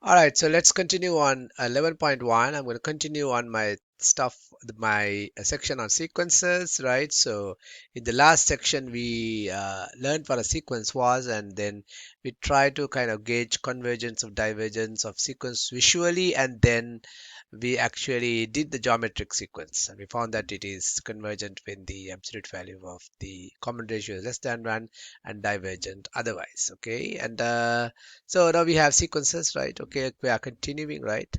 All right, so let's continue on 11.1. I'm going to continue on my stuff, my section on sequences, right? So in the last section, we learned what a sequence was, and then we tried to kind of gauge convergence of divergence of sequence visually, and then we actually did the geometric sequence, and we found that it is convergent when the absolute value of the common ratio is less than 1 and divergent otherwise, okay? And so now we have sequences, right? Okay, we are continuing, right?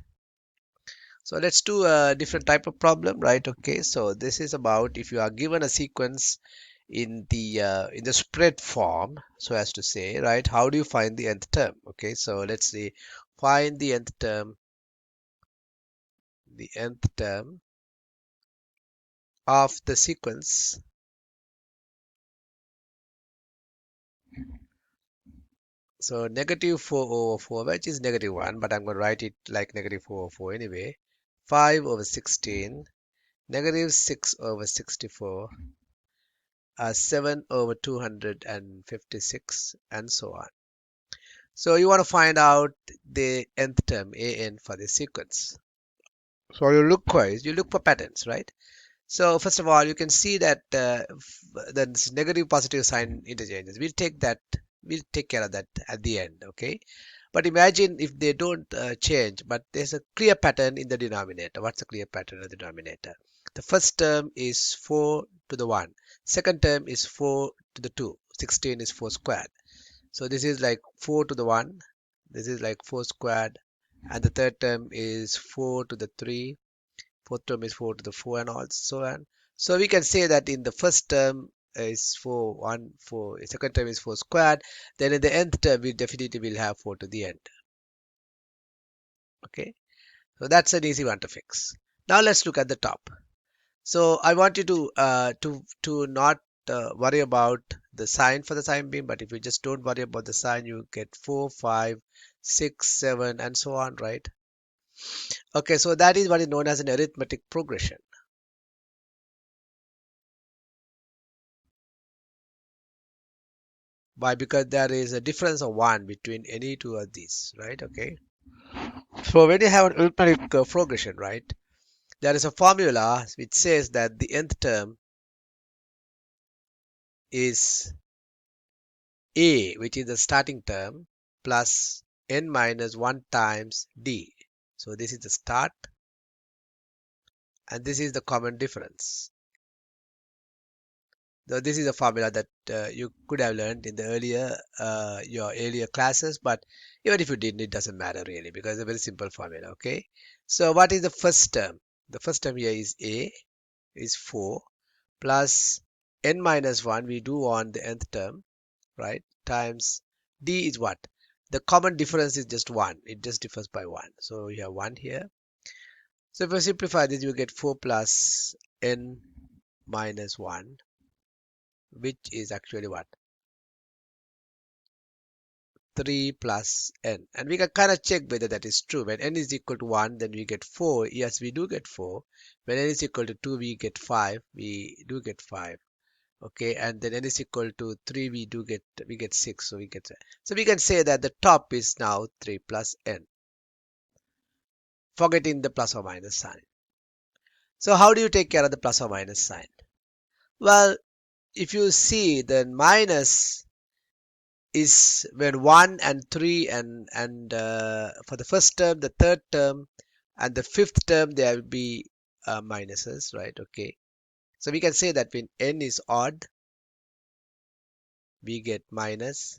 So let's do a different type of problem, right? Okay, so this is about if you are given a sequence in the spread form, so as to say, right? How do you find the nth term? Okay, so let's see, find the nth term of the sequence. So negative 4 over 4, which is negative 1, but I'm going to write it like negative 4 over 4 anyway. 5 over 16, negative 6 over 64, 7 over 256, and so on. So you want to find out the nth term, an, for this sequence. So you look quiz, you look for patterns, right? So first of all, you can see that the negative positive sign interchanges. We'll take care of that at the end, okay? But imagine if they don't change, but there's a clear pattern in the denominator. What's the clear pattern of the denominator? The first term is 4 to the 1. Second term is 4 to the 2. 16 is 4 squared. So this is like 4 to the 1. This is like 4 squared. And the third term is 4 to the 3. Fourth term is 4 to the 4 and all so on. So we can say that in the first term is 4, 1, 4. Second term is 4 squared. Then in the nth term, we definitely will have 4 to the end. Okay. So that's an easy one to fix. Now let's look at the top. So I want you to not worry about the sign for the sine beam, but if you just don't worry about the sign, you get 4, 5, 6, 7, and so on, right? Okay, so that is what is known as an arithmetic progression. Why? Because there is a difference of 1 between any two of these, right? Okay. So when you have an arithmetic progression, right, there is a formula which says that the nth term is A, which is the starting term, plus n minus 1 times d. So this is the start, and this is the common difference. So this is a formula that you could have learned in the your earlier classes, but even if you didn't, it doesn't matter really because it's a very simple formula. Okay. So what is the first term? The first term here is A, is 4, plus n minus 1 we do on the nth term, right? Times d is what? The common difference is just 1. It just differs by 1. So you have 1 here. So if I simplify this, you get 4 plus n minus 1, which is actually what? 3 plus n. And we can kind of check whether that is true. When n is equal to 1, then we get 4. Yes, we do get 4. When n is equal to 2, we get 5. We do get 5. Okay, and then n is equal to 3, we get 6. So we get, so we can say that the top is now 3 plus n, forgetting the plus or minus sign. So how do you take care of the plus or minus sign? Well, if you see, then minus is when 1 and 3 and for the first term, the third term, and the fifth term, there will be minuses, right? Okay. So we can say that when n is odd, we get minus,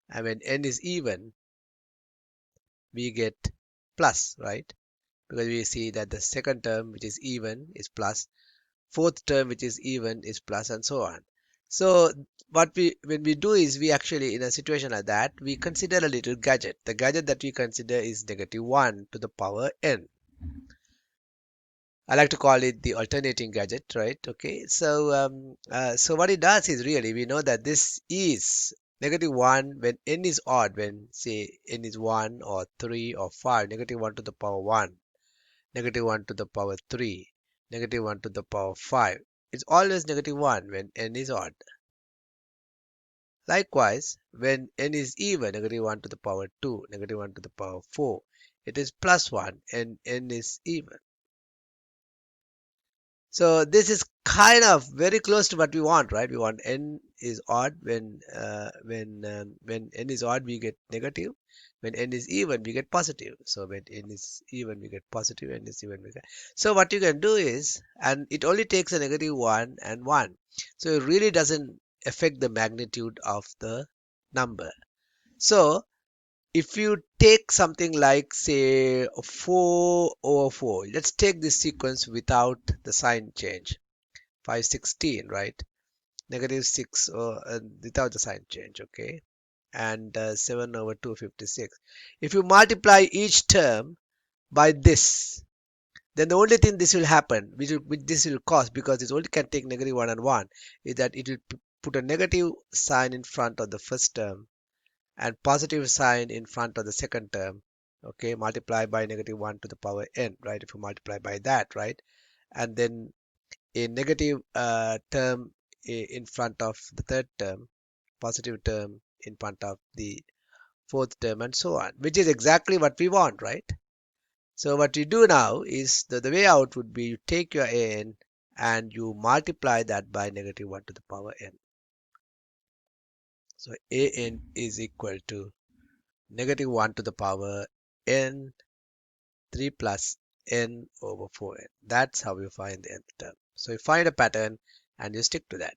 and when n is even, we get plus, right? Because we see that the second term, which is even, is plus, fourth term, which is even, is plus, and so on. So when we do is we actually, in a situation like that, we consider a little gadget. The gadget that we consider is negative 1 to the power n. I like to call it the alternating gadget, right? Okay, so so what it does is really we know that this is negative 1 when n is odd, when say n is 1 or 3 or 5, negative 1 to the power 1, negative 1 to the power 3, negative 1 to the power 5. It's always negative 1 when n is odd. Likewise, when n is even, negative 1 to the power 2, negative 1 to the power 4, it is plus 1 and n is even. So this is kind of very close to what we want, right? We want n is odd. When n is odd, we get negative. When n is even, we get positive. So when n is even, we get positive. N is even, we get. So what you can do is, and it only takes a negative 1 and 1. So it really doesn't affect the magnitude of the number. So if you take something like, say, 4 over 4, let's take this sequence without the sign change. 516, right? Negative 6 without the sign change, okay? And 7 over 256. If you multiply each term by this, then the only thing this will happen, which this will cause, because it only can take negative 1 and 1, is that it will put a negative sign in front of the first term and positive sign in front of the second term, okay? Multiply by negative 1 to the power n, right? If you multiply by that, right? And then a negative term in front of the third term, positive term in front of the fourth term, and so on, which is exactly what we want, right? So what you do now is the way out would be you take your n and you multiply that by negative 1 to the power n. So an is equal to negative 1 to the power n 3 plus n over 4n. That's how you find the nth term. So you find a pattern and you stick to that.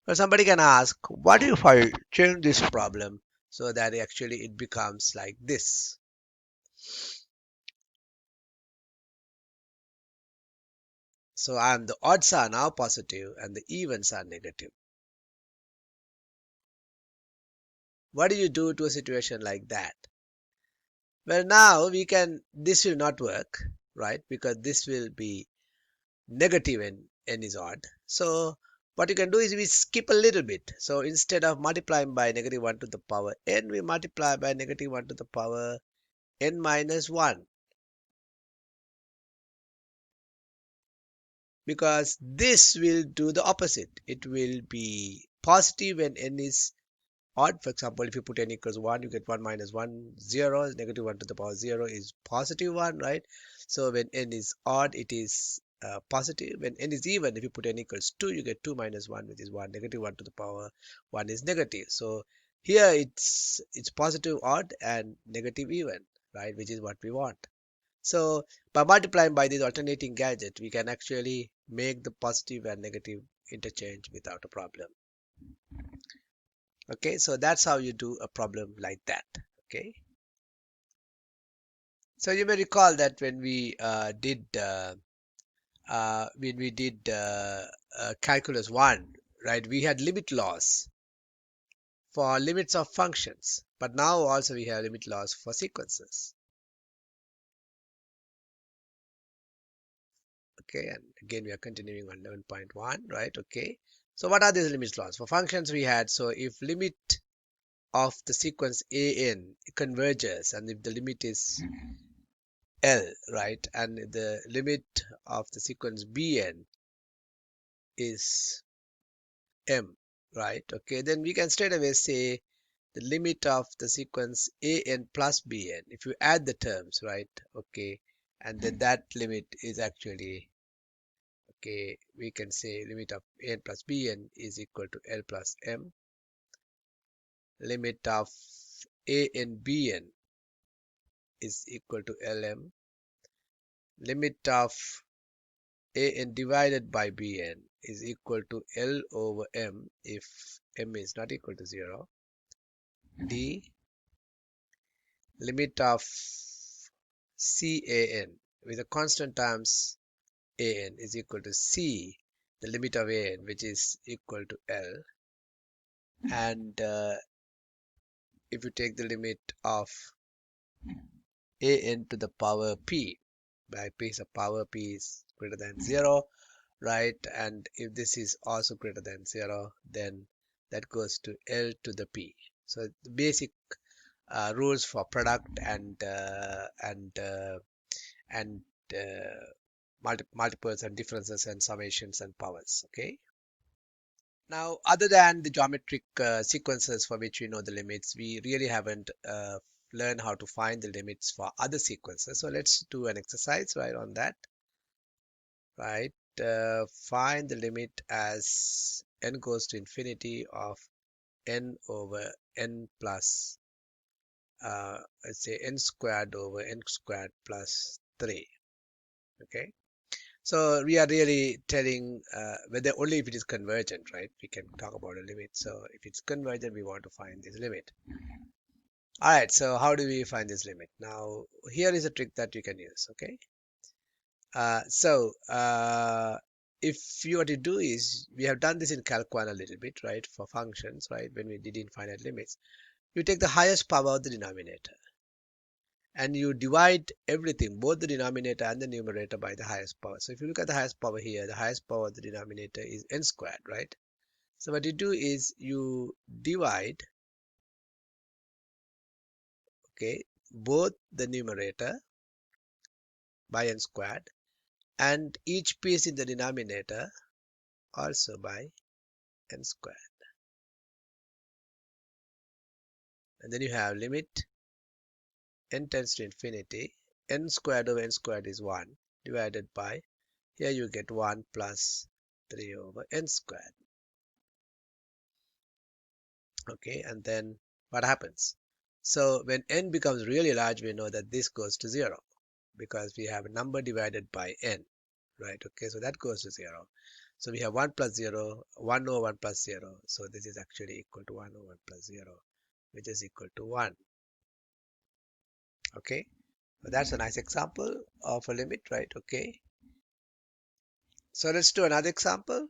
But somebody can ask, what if I change this problem so that actually it becomes like this? So the odds are now positive and the evens are negative. What do you do to a situation like that? Well, now this will not work, right? Because this will be negative and n is odd. So what you can do is we skip a little bit. So instead of multiplying by negative 1 to the power n, we multiply by negative 1 to the power n minus 1. Because this will do the opposite. It will be positive when n is odd. For example, if you put n equals 1, you get 1 minus 1, 0. Negative 1 to the power 0 is positive 1, right? So when n is odd, it is positive. When n is even, if you put n equals 2, you get 2 minus 1, which is 1. Negative 1 to the power 1 is negative. So here it's positive odd and negative even, right? Which is what we want. So by multiplying by this alternating gadget, we can actually make the positive and negative interchange without a problem. Okay, so that's how you do a problem like that. Okay, so you may recall that when we did calculus 1, right, we had limit laws for limits of functions, but now also we have limit laws for sequences. Okay, and again we are continuing on 11.1, right? Okay, so what are these limit laws for functions we had? So if limit of the sequence an converges, and if the limit is L, right, and the limit of the sequence Bn is M, right, okay, then we can straight away say the limit of the sequence An plus Bn, if you add the terms, right, okay, and then that limit is actually, okay, we can say limit of An plus Bn is equal to L plus M, limit of An Bn is equal to Lm, limit of An divided by Bn is equal to L over M if M is not equal to 0. D limit of Can with the constant terms An is equal to C, the limit of An, which is equal to L. And if you take the limit of An to the power P, by P is a power, P is greater than 0, right? And if this is also greater than 0, then that goes to L to the P. So the basic rules for product and multiples and differences and summations and powers. Okay. Now, other than the geometric sequences for which we know the limits, we really haven't learned how to find the limits for other sequences. So let's do an exercise right on that, right? Find the limit as n goes to infinity of n over n plus, let's say n squared over n squared plus 3. Okay. So we are really telling whether only if it is convergent, right? We can talk about a limit. So if it's convergent, we want to find this limit. All right, so how do we find this limit? Now, here is a trick that you can use, okay? If you were to do is, we have done this in Calc 1 a little bit, right? For functions, right? When we did infinite limits, you take the highest power of the denominator and you divide everything, both the denominator and the numerator, by the highest power. So if you look at the highest power here, the highest power of the denominator is n squared, right? So what you do is you divide, okay, both the numerator by n squared and each piece in the denominator also by n squared. And then you have limit n tends to infinity, n squared over n squared is 1 divided by, here you get 1 plus 3 over n squared. Okay, and then what happens? So when n becomes really large, we know that this goes to 0 because we have a number divided by n, right? Okay, so that goes to 0. So we have 1 plus 0, 1 over 1 plus 0. So this is actually equal to 1 over 1 plus 0, which is equal to 1. Okay, so that's a nice example of a limit, right? Okay, so let's do another example.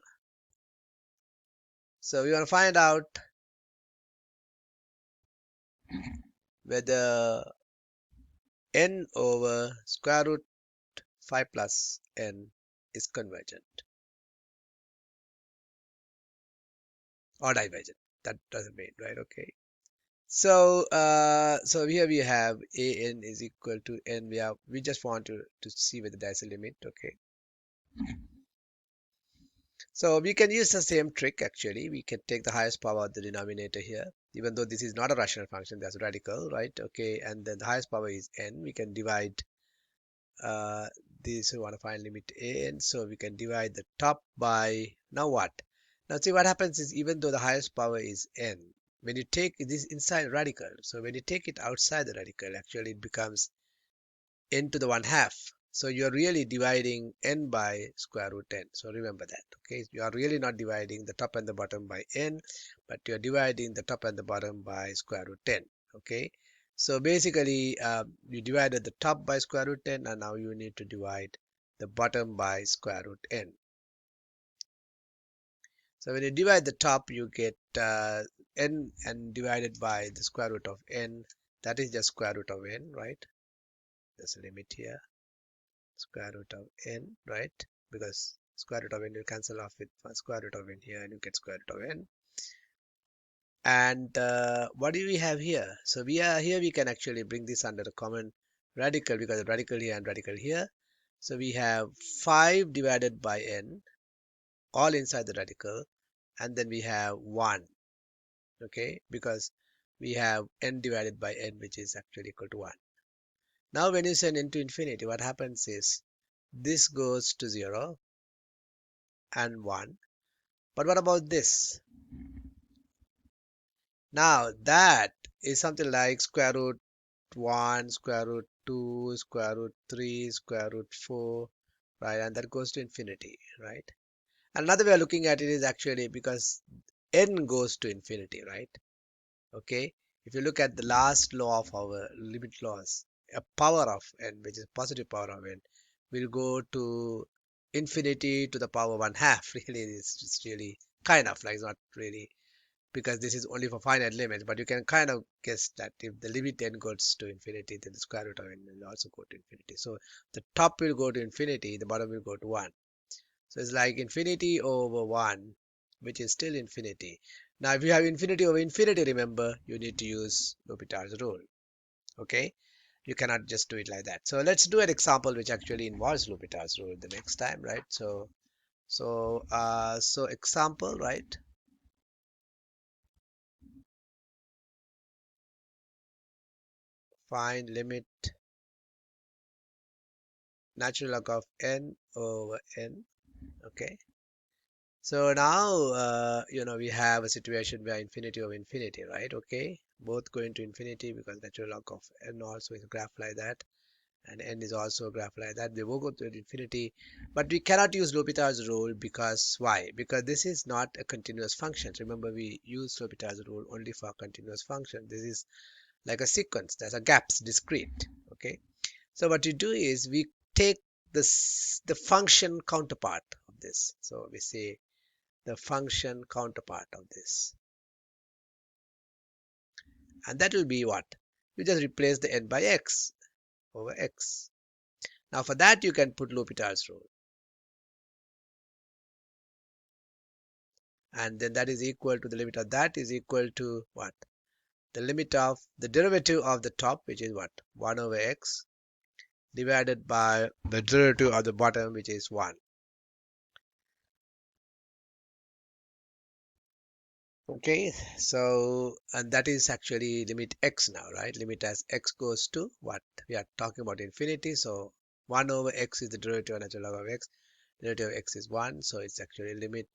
So we want to find out whether n over square root 5 plus n is convergent or divergent. That doesn't mean, right? Okay. So here we have an is equal to n. We just want to see whether there's a limit. Okay. So we can use the same trick actually. We can take the highest power of the denominator here, even though this is not a rational function, that's a radical, right? Okay, and then the highest power is n. We can divide uh, this, we want to find limit an, so we can divide the top by, now what? Now see what happens is, even though the highest power is n, when you take this inside radical, so when you take it outside the radical, actually it becomes n to the 1/2. So you're really dividing n by square root n. So remember that, okay? You are really not dividing the top and the bottom by n, but you're dividing the top and the bottom by square root 10, okay? So basically, you divided the top by square root 10, and now you need to divide the bottom by square root n. So when you divide the top, you get n and divided by the square root of n. That is just square root of n, right? There's a limit here. Square root of n, right? Because square root of n will cancel off with square root of n here, and you get square root of n. And what do we have here? So we can actually bring this under a common radical, because the radical here and radical here. So we have 5 divided by n, all inside the radical, and then we have 1, okay? Because we have n divided by n, which is actually equal to 1. Now when you send n to infinity, what happens is this goes to 0 and 1. But what about this? Now that is something like square root 1, square root 2, square root 3, square root 4, right? And that goes to infinity, right? Another way of looking at it is actually because n goes to infinity, right? Okay. If you look at the last law of our limit laws, a power of n, which is positive power of n, will go to infinity to the power 1/2. Really, it's really kind of like, it's not really, because this is only for finite limits, but you can kind of guess that if the limit n goes to infinity, then the square root of n will also go to infinity. So the top will go to infinity, the bottom will go to 1. So it's like infinity over 1, which is still infinity. Now if you have infinity over infinity, remember, you need to use Lupita's rule. Okay, you cannot just do it like that. So let's do an example which actually involves Lupita's rule the next time, right? So example, right? find limit natural log of n over n. Okay. So now, we have a situation where infinity over infinity, right? Okay. Both going to infinity because natural log of n also is a graph like that. And n is also a graph like that. They will go to infinity. But we cannot use L'Hopital's rule because why? Because this is not a continuous function. Remember, we use L'Hopital's rule only for continuous function. This is like a sequence. There's a gaps, discrete. Okay. So what you do is we take the function counterpart of this. So we say the function counterpart of this. And that will be what? We just replace the n by x over x. Now for that you can put L'Hopital's rule. And then that is equal to the limit of that is equal to what? The limit of the derivative of the top, which is what? 1 over x divided by the derivative of the bottom, which is 1. Okay, so and that is actually limit x now, right? Limit as x goes to what? We are talking about infinity, so 1 over x is the derivative of natural log of x. Derivative of x is 1, so it's actually limit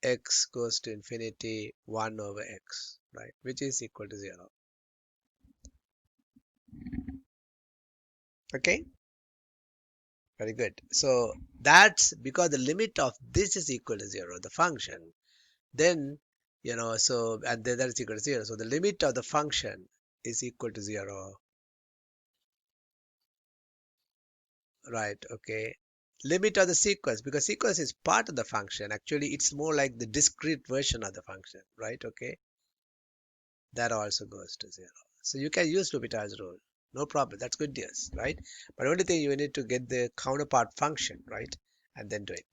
x goes to infinity 1 over x, right? Which is equal to 0. Okay, very good. So that's because the limit of this is equal to 0, the function. Then, so and then that is equal to 0. So the limit of the function is equal to 0. Right, okay. Limit of the sequence, because sequence is part of the function. Actually, it's more like the discrete version of the function, right? Okay. That also goes to 0. So you can use L'Hopital's rule. No problem. That's good news, right? But only thing you need to get the counterpart function, right? And then do it.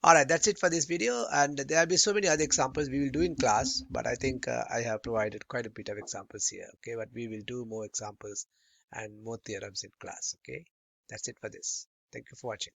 All right, that's it for this video. And there will be so many other examples we will do in class, but I think I have provided quite a bit of examples here. Okay, but we will do more examples and more theorems in class. Okay, that's it for this. Thank you for watching.